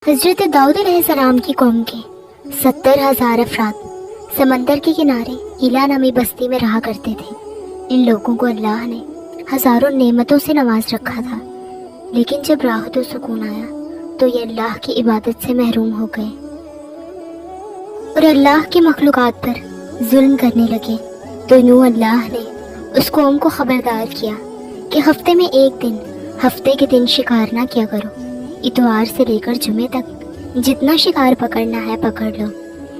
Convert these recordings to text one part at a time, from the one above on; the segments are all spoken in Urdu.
حضرت داؤد علیہ السلام کی قوم کے 70,000 افراد سمندر کے کنارے ایلا نامی بستی میں رہا کرتے تھے۔ ان لوگوں کو اللہ نے ہزاروں نعمتوں سے نواز رکھا تھا، لیکن جب راحت و سکون آیا تو یہ اللہ کی عبادت سے محروم ہو گئے اور اللہ کی مخلوقات پر ظلم کرنے لگے۔ تو یوں اللہ نے اس قوم کو خبردار کیا کہ ہفتے میں ایک دن، ہفتے کے دن شکار نہ کیا کرو۔ اتوار سے لے کر جمعے تک جتنا شکار پکڑنا ہے پکڑ لو،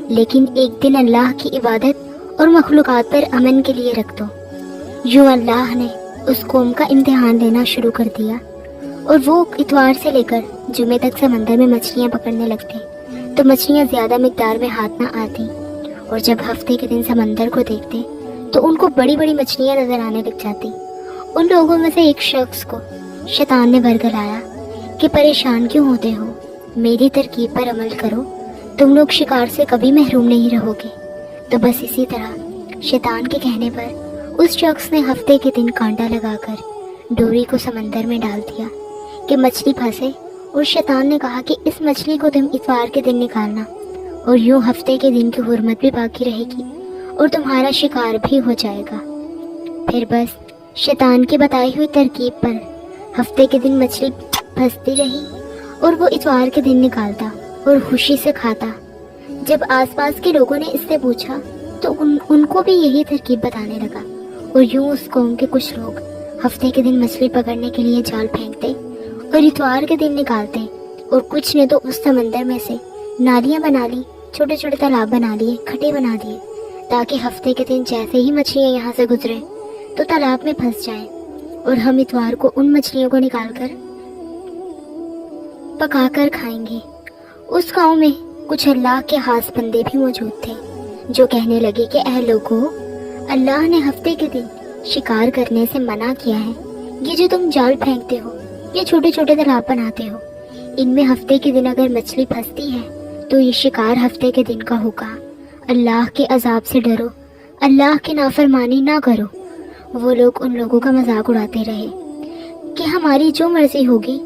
لیکن ایک دن اللہ کی عبادت اور مخلوقات پر امن کے لیے رکھ دو۔ یوں اللہ نے اس قوم کا امتحان لینا شروع کر دیا، اور وہ اتوار سے لے کر جمعے تک سمندر میں مچھلیاں پکڑنے لگتے تو مچھلیاں زیادہ مقدار میں ہاتھ نہ آتی، اور جب ہفتے کے دن سمندر کو دیکھتے تو ان کو بڑی بڑی مچھلیاں نظر آنے لگ جاتی۔ ان لوگوں میں سے ایک شخص کو شیطان نے برگلایا کہ پریشان کیوں ہوتے ہو، میری ترکیب پر عمل کرو، تم لوگ شکار سے کبھی محروم نہیں رہو گے۔ تو بس اسی طرح شیطان کے کہنے پر اس شخص نے ہفتے کے دن کانٹا لگا کر ڈوری کو سمندر میں ڈال دیا کہ مچھلی پھنسے، اور شیطان نے کہا کہ اس مچھلی کو تم اتوار کے دن نکالنا، اور یوں ہفتے کے دن کی حرمت بھی باقی رہے گی اور تمہارا شکار بھی ہو جائے گا۔ پھر بس شیطان کی بتائی ہوئی ترکیب پر ہفتے کے دن مچھلی پھنستی رہی، اور وہ اتوار کے دن نکالتا اور خوشی سے کھاتا۔ جب آس پاس کے لوگوں نے اس سے پوچھا تو ان کو بھی یہی ترکیب بتانے لگا، اور یوں اس قوم کے کچھ لوگ ہفتے کے دن مچھلی پکڑنے کے لیے جال پھینکتے اور اتوار کے دن نکالتے، اور کچھ نے تو اس سمندر میں سے نالیاں بنا لی، چھوٹے چھوٹے تالاب بنا لیے، کھڈے بنا دیے، تاکہ ہفتے کے دن جیسے ہی مچھلیاں یہاں سے گزریں تو تالاب میں پھنس جائیں، اور ہم اتوار کو ان مچھلیوں کو نکال کر پکا کر کھائیں گے۔ اس گاؤں میں کچھ اللہ کے خاص بندے بھی موجود تھے جو کہنے لگے کہ اے لوگو، اللہ نے ہفتے کے دن شکار کرنے سے منع کیا ہے۔ یہ جو تم جال پھینکتے ہو، یہ چھوٹے چھوٹے تالاب بناتے ہو، ان میں ہفتے کے دن اگر مچھلی پھنستی ہے تو یہ شکار ہفتے کے دن کا ہوگا۔ اللہ کے عذاب سے ڈرو، اللہ کی نافرمانی نہ کرو۔ وہ لوگ ان لوگوں کا مذاق اڑاتے رہے کہ ہماری جو مرضی ہوگی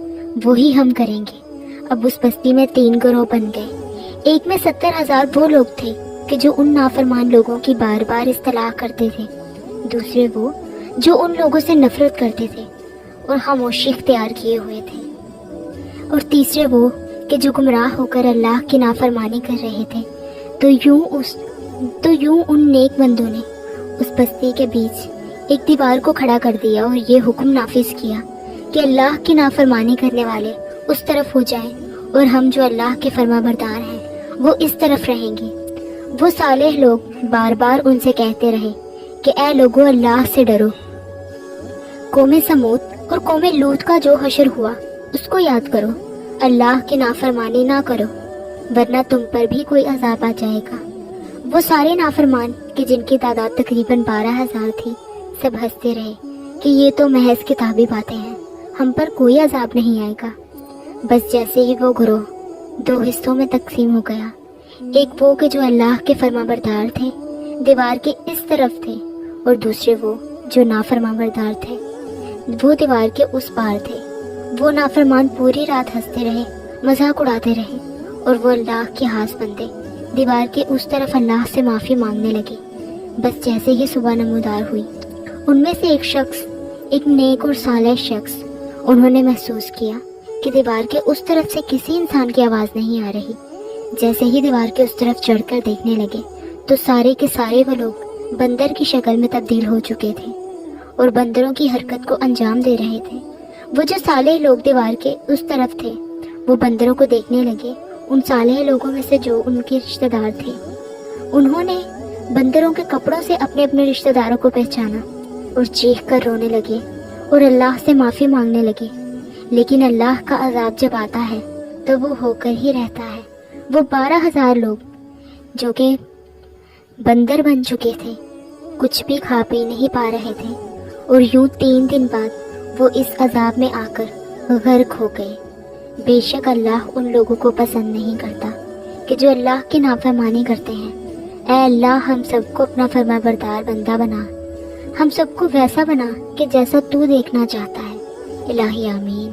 وہی ہم کریں گے۔ اب اس بستی میں 3 گروہ بن گئے۔ ایک میں 70,000 وہ لوگ تھے کہ جو ان نافرمان لوگوں کی بار بار اصطلاح کرتے تھے، دوسرے وہ جو ان لوگوں سے نفرت کرتے تھے اور خاموشی اختیار کیے ہوئے تھے، اور تیسرے وہ کہ جو گمراہ ہو کر اللہ کی نافرمانی کر رہے تھے۔ تو یوں ان نیک بندوں نے اس بستی کے بیچ ایک دیوار کو کھڑا کر دیا اور یہ حکم نافذ کیا کہ اللہ کی نافرمانی کرنے والے اس طرف ہو جائیں، اور ہم جو اللہ کے فرما بردار ہیں وہ اس طرف رہیں گے۔ وہ صالح لوگ بار بار ان سے کہتے رہے کہ اے لوگو، اللہ سے ڈرو۔ قوم سمود اور قوم لوط کا جو حشر ہوا اس کو یاد کرو، اللہ کی نافرمانی نہ کرو ورنہ تم پر بھی کوئی عذاب آ جائے گا۔ وہ سارے نافرمان کہ جن کی تعداد تقریباً 12,000 تھی، سب ہنستے رہے کہ یہ تو محض کتابی باتیں ہیں، ہم پر کوئی عذاب نہیں آئے گا۔ بس جیسے ہی وہ گروہ 2 حصوں میں تقسیم ہو گیا، ایک وہ کہ جو اللہ کے فرما بردار تھے، دیوار کے اس طرف تھے، اور دوسرے وہ جو نافرما بردار تھے، وہ دیوار کے اس پار تھے۔ وہ نافرمان پوری رات ہنستے رہے، مذاق اڑاتے رہے، اور وہ اللہ کے خاص بندے دیوار کے اس طرف اللہ سے معافی مانگنے لگے۔ بس جیسے ہی صبح نمودار ہوئی، ان میں سے ایک شخص، ایک نیک اور صالح شخص، انہوں نے محسوس کیا کہ دیوار کے اس طرف سے کسی انسان کی آواز نہیں آ رہی۔ جیسے ہی دیوار کے اس طرف چڑھ کر دیکھنے لگے تو سارے کے سارے وہ لوگ بندر کی شکل میں تبدیل ہو چکے تھے اور بندروں کی حرکت کو انجام دے رہے تھے۔ وہ جو صالح لوگ دیوار کے اس طرف تھے، وہ بندروں کو دیکھنے لگے، ان صالح لوگوں میں سے جو ان کے رشتہ دار تھے۔ انہوں نے بندروں کے کپڑوں سے اپنے اپنے رشتہ داروں کو پہچانا اور چیخ کر رونے لگے اور اللہ سے معافی مانگنے لگے۔ لیکن اللہ کا عذاب جب آتا ہے تو وہ ہو کر ہی رہتا ہے۔ وہ 12,000 لوگ جو کہ بندر بن چکے تھے، کچھ بھی کھا پی نہیں پا رہے تھے، اور یوں 3 دن بعد وہ اس عذاب میں آ کر غرق ہو گئے۔ بے شک اللہ ان لوگوں کو پسند نہیں کرتا کہ جو اللہ کی نافرمانی کرتے ہیں۔ اے اللہ، ہم سب کو اپنا فرما بردار بندہ بنا، ہم سب کو ویسا بنا کہ جیسا تو دیکھنا چاہتا ہے۔ الہی آمین۔